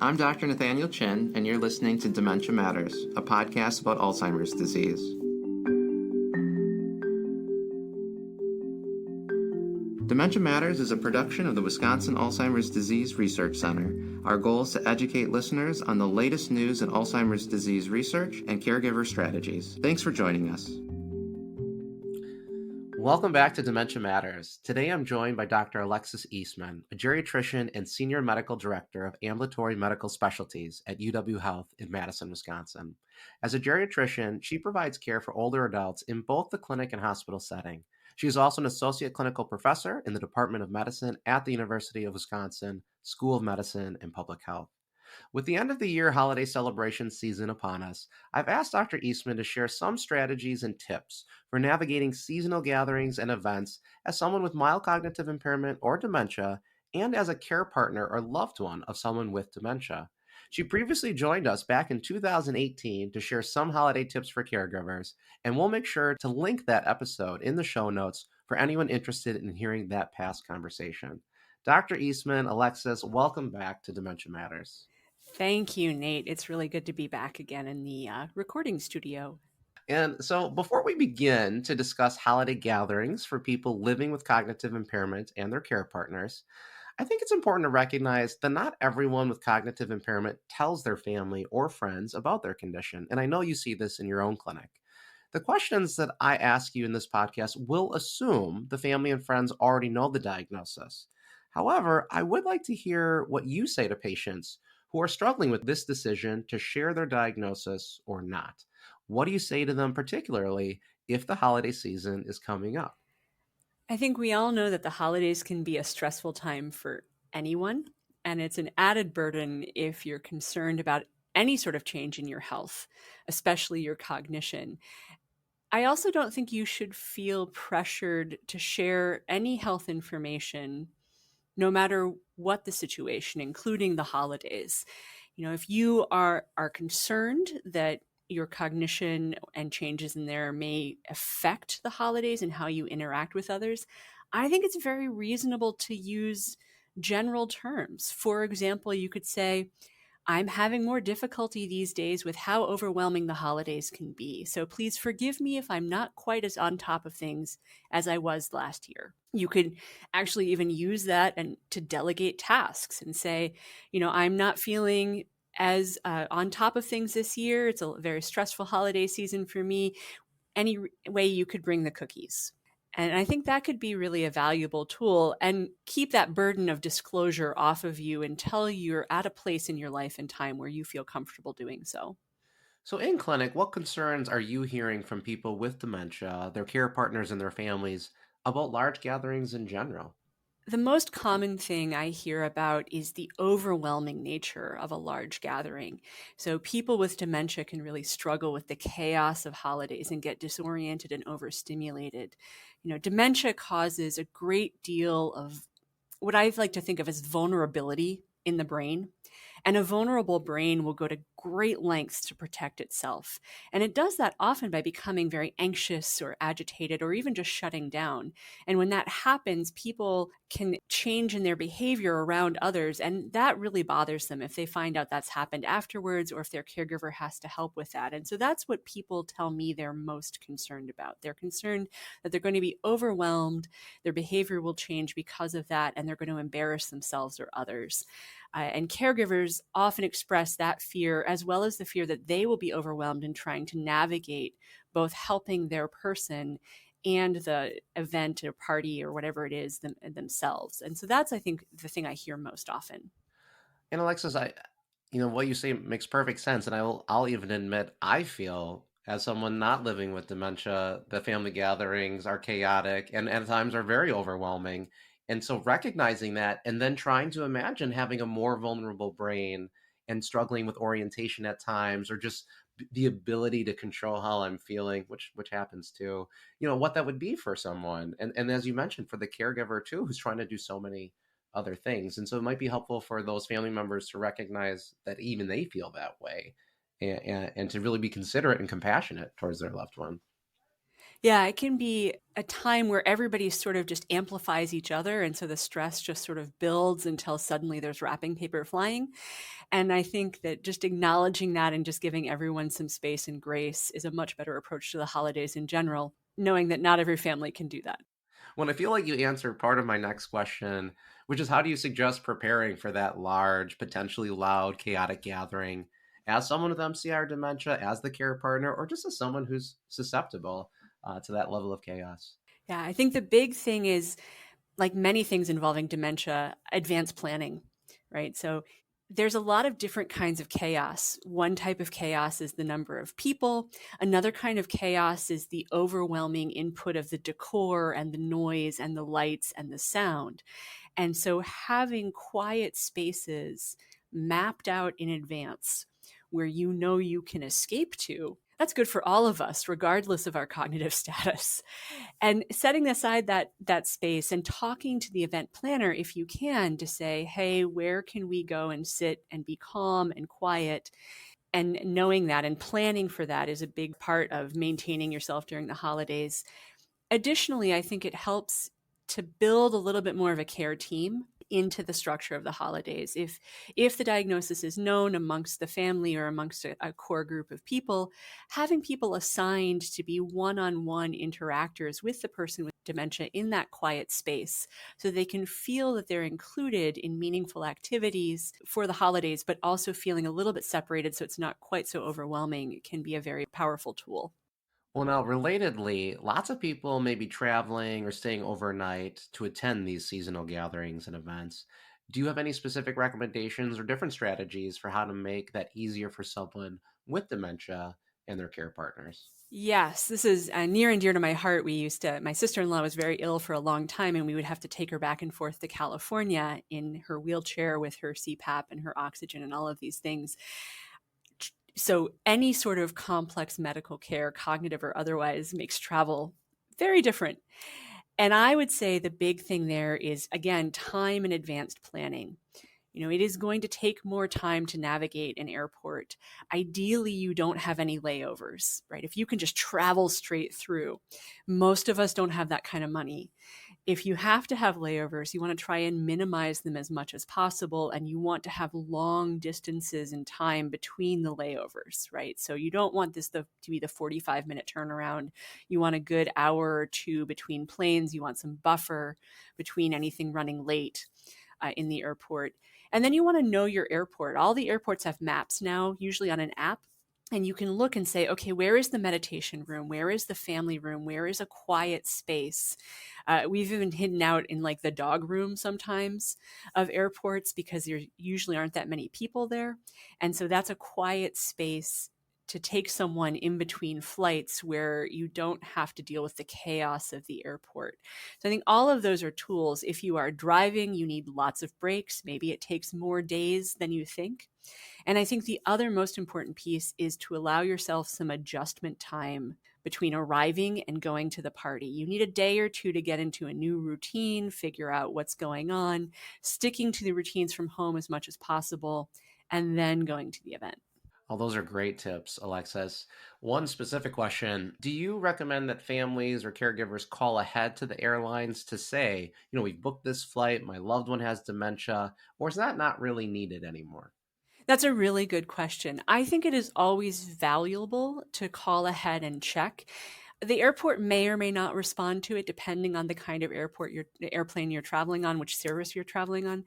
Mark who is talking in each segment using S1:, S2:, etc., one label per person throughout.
S1: I'm Dr. Nathaniel Chin, and you're listening to Dementia Matters, a podcast about Alzheimer's disease. Dementia Matters is a production of the Wisconsin Alzheimer's Disease Research Center. Our goal is to educate listeners on the latest news in Alzheimer's disease research and caregiver strategies. Thanks for joining us. Welcome back to Dementia Matters. Today I'm joined by Dr. Alexis Eastman, a geriatrician and senior medical director of Ambulatory Medical Specialties at UW Health in Madison, Wisconsin. As a geriatrician, she provides care for older adults in both the clinic and hospital setting. She is also an associate clinical professor in the Department of Medicine at the University of Wisconsin School of Medicine and Public Health. With the end of the year holiday celebration season upon us, I've asked Dr. Eastman to share some strategies and tips for navigating seasonal gatherings and events as someone with mild cognitive impairment or dementia, and as a care partner or loved one of someone with dementia. She previously joined us back in 2018 to share some holiday tips for caregivers, and we'll make sure to link that episode in the show notes for anyone interested in hearing that past conversation. Dr. Eastman, Alexis, welcome back to Dementia Matters.
S2: Thank you, Nate. It's really good to be back again in the recording studio.
S1: And so before we begin to discuss holiday gatherings for people living with cognitive impairment and their care partners, I think it's important to recognize that not everyone with cognitive impairment tells their family or friends about their condition. And I know you see this in your own clinic. The questions that I ask you in this podcast will assume the family and friends already know the diagnosis. However, I would like to hear what you say to patients who are struggling with this decision to share their diagnosis or not. What do you say to them, particularly if the holiday season is coming up?
S2: I think we all know that the holidays can be a stressful time for anyone, and it's an added burden if you're concerned about any sort of change in your health, especially your cognition. I also don't think you should feel pressured to share any health information, no matter what the situation, including the holidays. If you are concerned that your cognition and changes in there may affect the holidays and how you interact with others, I think it's very reasonable to use general terms. For example, you could say, I'm having more difficulty these days with how overwhelming the holidays can be. So please forgive me if I'm not quite as on top of things as I was last year. You could actually even use that and to delegate tasks and say, I'm not feeling as on top of things this year. It's a very stressful holiday season for me. Any way you could bring the cookies. And I think that could be really a valuable tool and keep that burden of disclosure off of you until you're at a place in your life and time where you feel comfortable doing so.
S1: So in clinic, what concerns are you hearing from people with dementia, their care partners, and their families about large gatherings in general?
S2: The most common thing I hear about is the overwhelming nature of a large gathering. So people with dementia can really struggle with the chaos of holidays and get disoriented and overstimulated. Dementia causes a great deal of what I like to think of as vulnerability in the brain. And a vulnerable brain will go to great lengths to protect itself. And it does that often by becoming very anxious or agitated or even just shutting down. And when that happens, people can change in their behavior around others. And that really bothers them if they find out that's happened afterwards or if their caregiver has to help with that. And so that's what people tell me they're most concerned about. They're concerned that they're going to be overwhelmed, their behavior will change because of that, and they're going to embarrass themselves or others. And caregivers often express that fear as well as the fear that they will be overwhelmed in trying to navigate both helping their person and the event or party or whatever it is themselves. And so that's, I think, the thing I hear most often.
S1: And Alexis, what you say makes perfect sense. And I'll even admit, I feel as someone not living with dementia, the family gatherings are chaotic and at times are very overwhelming. And so recognizing that and then trying to imagine having a more vulnerable brain and struggling with orientation at times, or just the ability to control how I'm feeling, which happens too, what that would be for someone. And as you mentioned, for the caregiver too, who's trying to do so many other things. And so it might be helpful for those family members to recognize that even they feel that way and to really be considerate and compassionate towards their loved one.
S2: Yeah, it can be a time where everybody sort of just amplifies each other. And so the stress just sort of builds until suddenly there's wrapping paper flying. And I think that just acknowledging that and just giving everyone some space and grace is a much better approach to the holidays in general, knowing that not every family can do that.
S1: Well, I feel like you answered part of my next question, which is how do you suggest preparing for that large, potentially loud, chaotic gathering as someone with MCI or dementia, as the care partner, or just as someone who's susceptible to that level of chaos?
S2: Yeah, I think the big thing is, like many things involving dementia, advanced planning, right? So there's a lot of different kinds of chaos. One type of chaos is the number of people. Another kind of chaos is the overwhelming input of the decor and the noise and the lights and the sound. And so having quiet spaces mapped out in advance where you know you can escape to, that's good for all of us, regardless of our cognitive status. And setting aside that space and talking to the event planner if you can to say, hey, where can we go and sit and be calm and quiet? And knowing that and planning for that is a big part of maintaining yourself during the holidays. Additionally, I think it helps to build a little bit more of a care team into the structure of the holidays. If the diagnosis is known amongst the family or amongst a core group of people, having people assigned to be one-on-one interactors with the person with dementia in that quiet space so they can feel that they're included in meaningful activities for the holidays, but also feeling a little bit separated so it's not quite so overwhelming can be a very powerful tool.
S1: Well, now, relatedly, lots of people may be traveling or staying overnight to attend these seasonal gatherings and events. Do you have any specific recommendations or different strategies for how to make that easier for someone with dementia and their care partners?
S2: Yes, this is near and dear to my heart. My sister-in-law was very ill for a long time, and we would have to take her back and forth to California in her wheelchair with her CPAP and her oxygen and all of these things. So any sort of complex medical care, cognitive or otherwise, makes travel very different. And I would say the big thing there is, again, time and advanced planning. It is going to take more time to navigate an airport. Ideally, you don't have any layovers, right? If you can just travel straight through, most of us don't have that kind of money. If you have to have layovers, you want to try and minimize them as much as possible, and you want to have long distances in time between the layovers, right? So you don't want to be the 45-minute turnaround. You want a good hour or two between planes. You want some buffer between anything running late in the airport. And then you want to know your airport. All the airports have maps now, usually on an app. And you can look and say, okay, where is the meditation room? Where is the family room? Where is a quiet space? We've even hidden out in like the dog room sometimes of airports because there usually aren't that many people there. And so that's a quiet space to take someone in between flights where you don't have to deal with the chaos of the airport. So I think all of those are tools. If you are driving, you need lots of breaks. Maybe it takes more days than you think. And I think the other most important piece is to allow yourself some adjustment time between arriving and going to the party. You need a day or two to get into a new routine, figure out what's going on, sticking to the routines from home as much as possible, and then going to the event.
S1: Oh, those are great tips, Alexis. One specific question: do you recommend that families or caregivers call ahead to the airlines to say, we've booked this flight, my loved one has dementia, or is that not really needed anymore?
S2: That's a really good question. I think it is always valuable to call ahead and check. The airport may or may not respond to it depending on the kind of airplane you're traveling on, which service you're traveling on.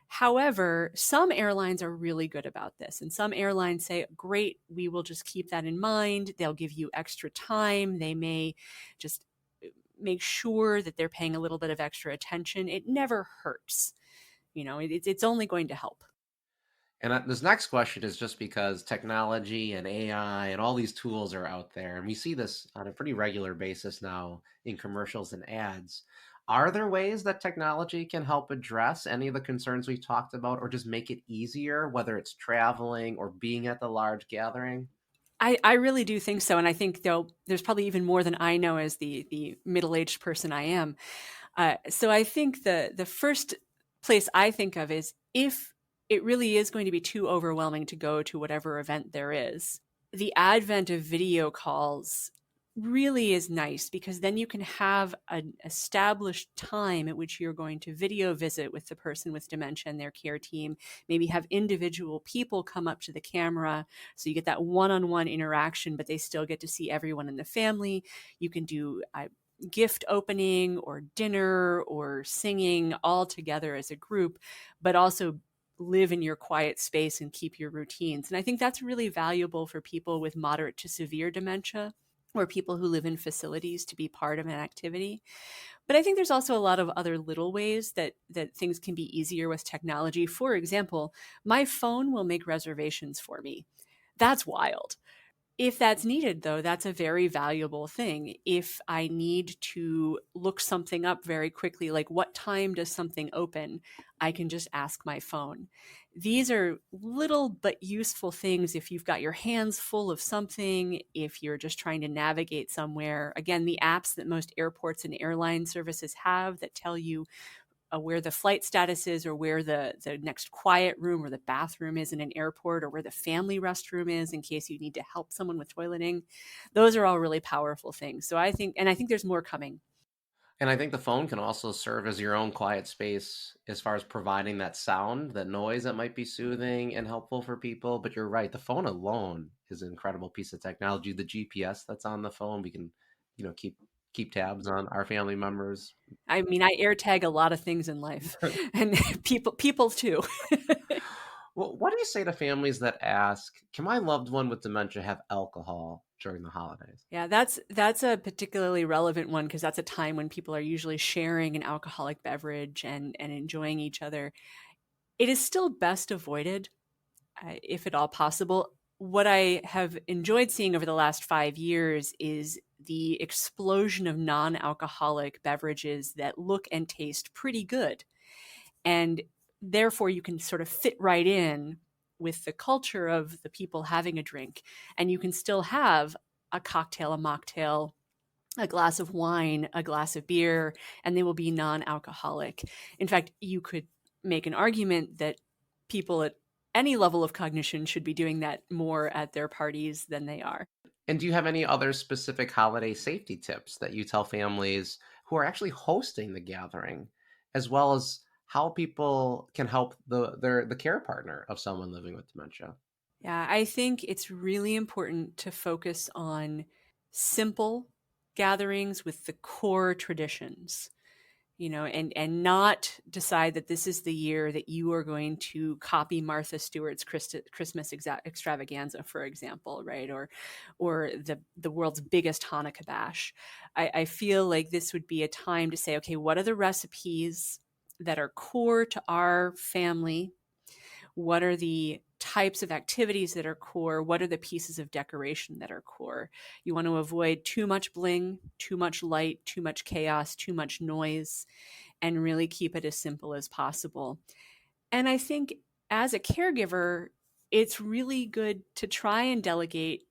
S2: However, some airlines are really good about this, and some airlines say, great, we will just keep that in mind. They'll give you extra time. They may just make sure that they're paying a little bit of extra attention. It never hurts. It's only going to help.
S1: And this next question is just because technology and AI and all these tools are out there, and we see this on a pretty regular basis now in commercials and ads. Are there ways that technology can help address any of the concerns we've talked about, or just make it easier, whether it's traveling or being at the large gathering?
S2: I really do think so. And I think there's probably even more than I know as the middle-aged person I am. So I think the first place I think of is if it really is going to be too overwhelming to go to whatever event there is, the advent of video calls really is nice because then you can have an established time at which you're going to video visit with the person with dementia and their care team, maybe have individual people come up to the camera so you get that one-on-one interaction, but they still get to see everyone in the family. You can do gift opening or dinner or singing all together as a group, but also live in your quiet space and keep your routines. And I think that's really valuable for people with moderate to severe dementia or people who live in facilities to be part of an activity. But I think there's also a lot of other little ways that things can be easier with technology. For example, my phone will make reservations for me. That's wild. If that's needed, though, that's a very valuable thing. If I need to look something up very quickly, like what time does something open, I can just ask my phone. These are little but useful things if you've got your hands full of something, if you're just trying to navigate somewhere. Again, the apps that most airports and airline services have that tell you where the flight status is, or where the next quiet room or the bathroom is in an airport, or where the family restroom is in case you need to help someone with toileting. Those are all really powerful things. So I think there's more coming.
S1: And I think the phone can also serve as your own quiet space as far as providing that sound, that noise that might be soothing and helpful for people. But you're right, the phone alone is an incredible piece of technology. The GPS that's on the phone, we can, keep tabs on our family members.
S2: I mean, I air tag a lot of things in life, and people too.
S1: Well, what do you say to families that ask, can my loved one with dementia have alcohol during the holidays?
S2: Yeah, that's a particularly relevant one because that's a time when people are usually sharing an alcoholic beverage and enjoying each other. It is still best avoided, if at all possible. What I have enjoyed seeing over the last 5 years is the explosion of non alcoholic beverages that look and taste pretty good. And therefore, you can sort of fit right in with the culture of the people having a drink. And you can still have a cocktail, a mocktail, a glass of wine, a glass of beer, and they will be non alcoholic. In fact, you could make an argument that people at any level of cognition should be doing that more at their parties than they are.
S1: And do you have any other specific holiday safety tips that you tell families who are actually hosting the gathering, as well as how people can help the care partner of someone living with dementia?
S2: Yeah, I think it's really important to focus on simple gatherings with the core traditions, and not decide that this is the year that you are going to copy Martha Stewart's Christmas extravaganza, for example, right? Or the world's biggest Hanukkah bash. I feel like this would be a time to say, okay, what are the recipes that are core to our family? What are the types of activities that are core? What are the pieces of decoration that are core? You want to avoid too much bling, too much light, too much chaos, too much noise, and really keep it as simple as possible. And I think as a caregiver, it's really good to try and delegate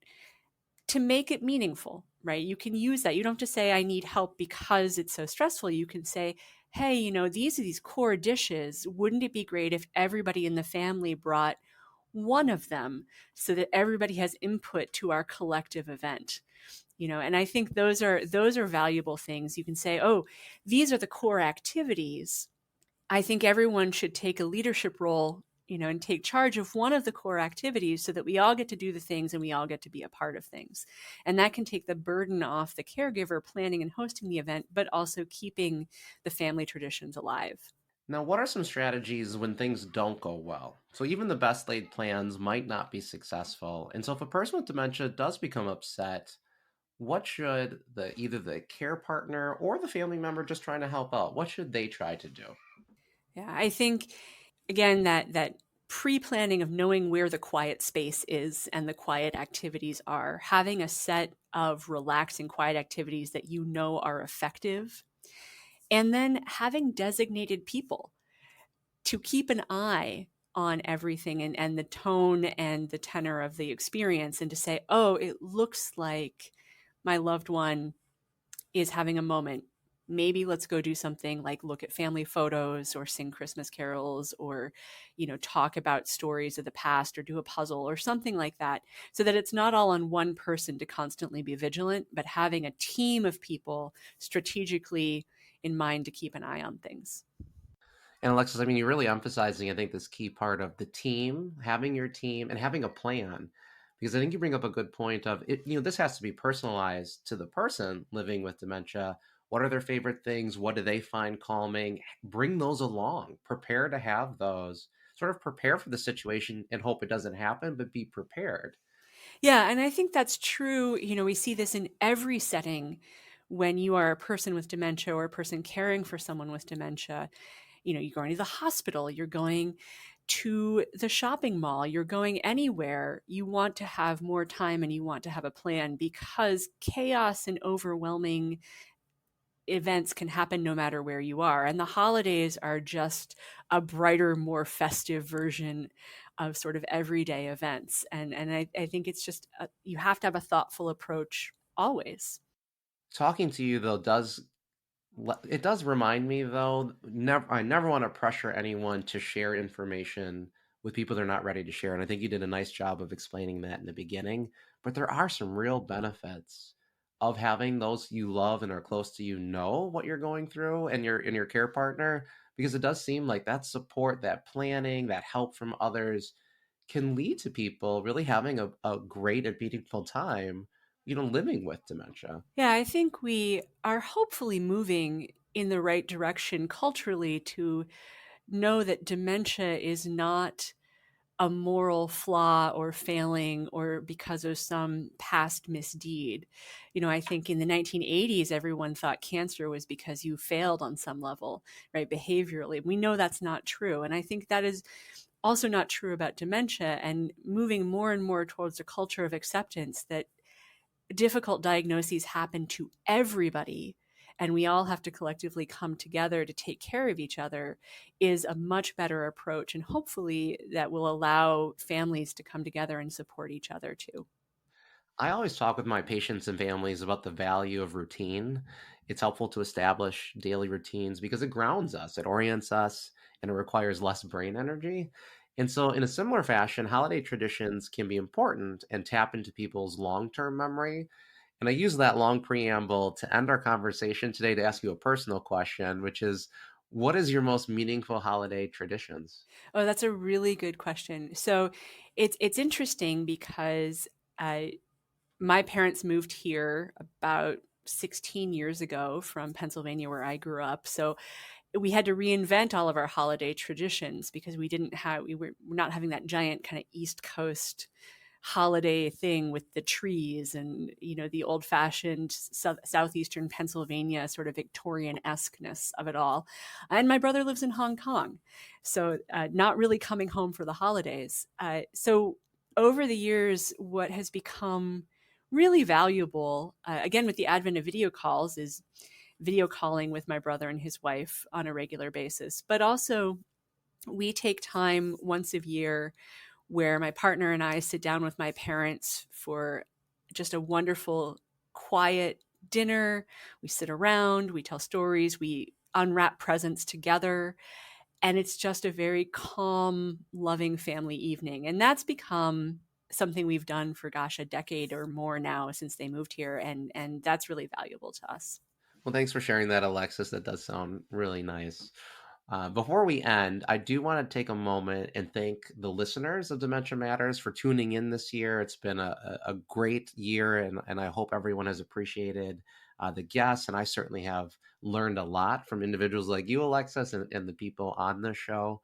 S2: to make it meaningful, right? You can use that. You don't have to say, I need help because it's so stressful. You can say, hey, these are these core dishes. Wouldn't it be great if everybody in the family brought one of them so that everybody has input to our collective event? And I think those are valuable things. You can say, oh, these are the core activities. I think everyone should take a leadership role, and take charge of one of the core activities so that we all get to do the things and we all get to be a part of things. And that can take the burden off the caregiver planning and hosting the event, but also keeping the family traditions alive.
S1: Now, what are some strategies when things don't go well? So even the best laid plans might not be successful. And so if a person with dementia does become upset, what should either the care partner or the family member just trying to help out, what should they try to do?
S2: Yeah, I think again that pre-planning of knowing where the quiet space is and the quiet activities are, having a set of relaxing quiet activities that are effective, and then having designated people to keep an eye on everything and the tone and the tenor of the experience, and to say, oh, it looks like my loved one is having a moment. maybe let's go do something like look at family photos or sing Christmas carols or, talk about stories of the past or do a puzzle or something like that, so that it's not all on one person to constantly be vigilant, but having a team of people strategically in mind to keep an eye on things.
S1: And Alexis, I mean, you're really emphasizing, I think, this key part of the team, having your team and having a plan. Because I think you bring up a good point of it, this has to be personalized to the person living with dementia. What are their favorite things? What do they find calming? Bring those along. Prepare to have those. Sort of prepare for the situation and hope it doesn't happen, but be prepared.
S2: Yeah, and I think that's true. We see this in every setting when you are a person with dementia or a person caring for someone with dementia. You're going to the hospital, you're going to the shopping mall, you're going anywhere. You want to have more time and you want to have a plan because chaos and overwhelming events can happen no matter where you are. And the holidays are just a brighter, more festive version of sort of everyday events. And I think it's just, you have to have a thoughtful approach always.
S1: Talking to you though it does remind me though, I never want to pressure anyone to share information with people they're not ready to share. And I think you did a nice job of explaining that in the beginning. But there are some real benefits of having those you love and are close to you know what you're going through and your care partner, because it does seem like that support, that planning, that help from others can lead to people really having a great and meaningful time, living with dementia.
S2: Yeah, I think we are hopefully moving in the right direction culturally to know that dementia is not a moral flaw or failing or because of some past misdeed. I think in the 1980s, everyone thought cancer was because you failed on some level, right? Behaviorally. We know that's not true. And I think that is also not true about dementia, and moving more and more towards a culture of acceptance that difficult diagnoses happen to everybody and we all have to collectively come together to take care of each other is a much better approach. And hopefully that will allow families to come together and support each other too.
S1: I always talk with my patients and families about the value of routine. It's helpful to establish daily routines because it grounds us, it orients us, and it requires less brain energy. And so, in a similar fashion, holiday traditions can be important and tap into people's long term memory. And I use that long preamble to end our conversation today to ask you a personal question, which is, what is your most meaningful holiday traditions?
S2: Oh, that's a really good question. So it's interesting because uh, my parents moved here about 16 years ago from Pennsylvania, where I grew up. So we had to reinvent all of our holiday traditions because we were not having that giant kind of East Coast holiday thing with the trees and the old fashioned southeastern Pennsylvania sort of Victorian esqueness of it all. And my brother lives in Hong Kong, so not really coming home for the holidays. So over the years, what has become really valuable, again with the advent of video calls, is video calling with my brother and his wife on a regular basis. But also, we take time once a year where my partner and I sit down with my parents for just a wonderful, quiet dinner. We sit around, we tell stories, we unwrap presents together. And it's just a very calm, loving family evening. And that's become something we've done for, gosh, a decade or more now since they moved here. And that's really valuable to us.
S1: Well, thanks for sharing that, Alexis. That does sound really nice. Before we end, I do want to take a moment and thank the listeners of Dementia Matters for tuning in this year. It's been a great year, and I hope everyone has appreciated the guests. And I certainly have learned a lot from individuals like you, Alexis, and the people on the show.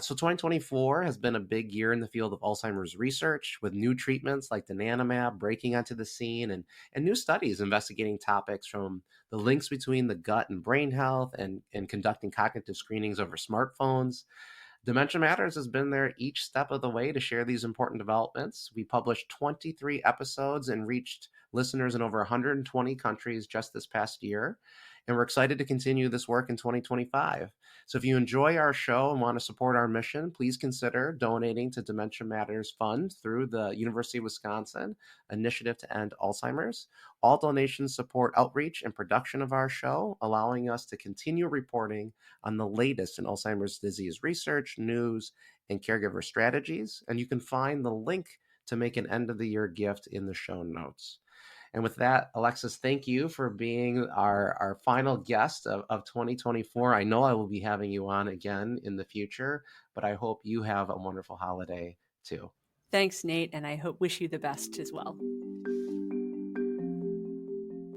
S1: So 2024 has been a big year in the field of Alzheimer's research, with new treatments like donanemab breaking onto the scene, and new studies investigating topics from the links between the gut and brain health, and conducting cognitive screenings over smartphones. Dementia Matters has been there each step of the way to share these important developments. We published 23 episodes and reached listeners in over 120 countries just this past year. and we're excited to continue this work in 2025. So if you enjoy our show and want to support our mission, please consider donating to Dementia Matters Fund through the University of Wisconsin Initiative to End Alzheimer's. All donations support outreach and production of our show, allowing us to continue reporting on the latest in Alzheimer's disease research, news, and caregiver strategies. And you can find the link to make an end-of-the-year gift in the show notes. And with that, Alexis, thank you for being our final guest of 2024. I know I will be having you on again in the future, but I hope you have a wonderful holiday too.
S2: Thanks, Nate, and I wish you the best as well.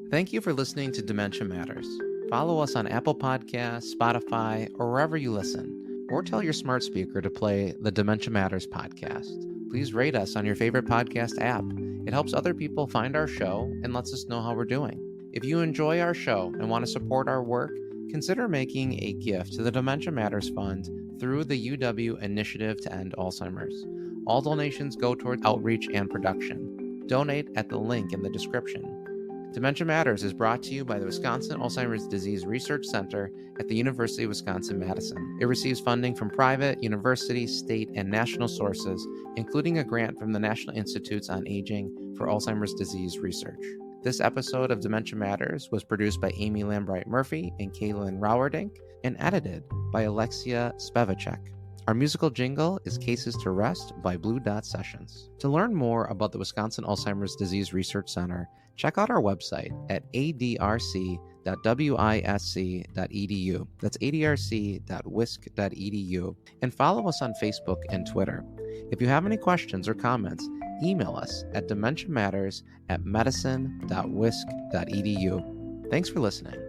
S1: Thank you for listening to Dementia Matters. Follow us on Apple Podcasts, Spotify, or wherever you listen, or tell your smart speaker to play the Dementia Matters podcast. Please rate us on your favorite podcast app. It helps other people find our show and lets us know how we're doing. If you enjoy our show and want to support our work, consider making a gift to the Dementia Matters Fund through the UW Initiative to End Alzheimer's. All donations go toward outreach and production. Donate at the link in the description. Dementia Matters is brought to you by the Wisconsin Alzheimer's Disease Research Center at the University of Wisconsin-Madison. It receives funding from private, university, state, and national sources, including a grant from the National Institutes on Aging for Alzheimer's Disease Research. This episode of Dementia Matters was produced by Amy Lambright Murphy and Kaylin Rowerdink and edited by Alexia Spevacek. Our musical jingle is Cases to Rest by Blue Dot Sessions. To learn more about the Wisconsin Alzheimer's Disease Research Center, check out our website at adrc.wisc.edu. That's adrc.wisc.edu. And follow us on Facebook and Twitter. If you have any questions or comments, email us at dementiamatters@medicine.wisc.edu. Thanks for listening.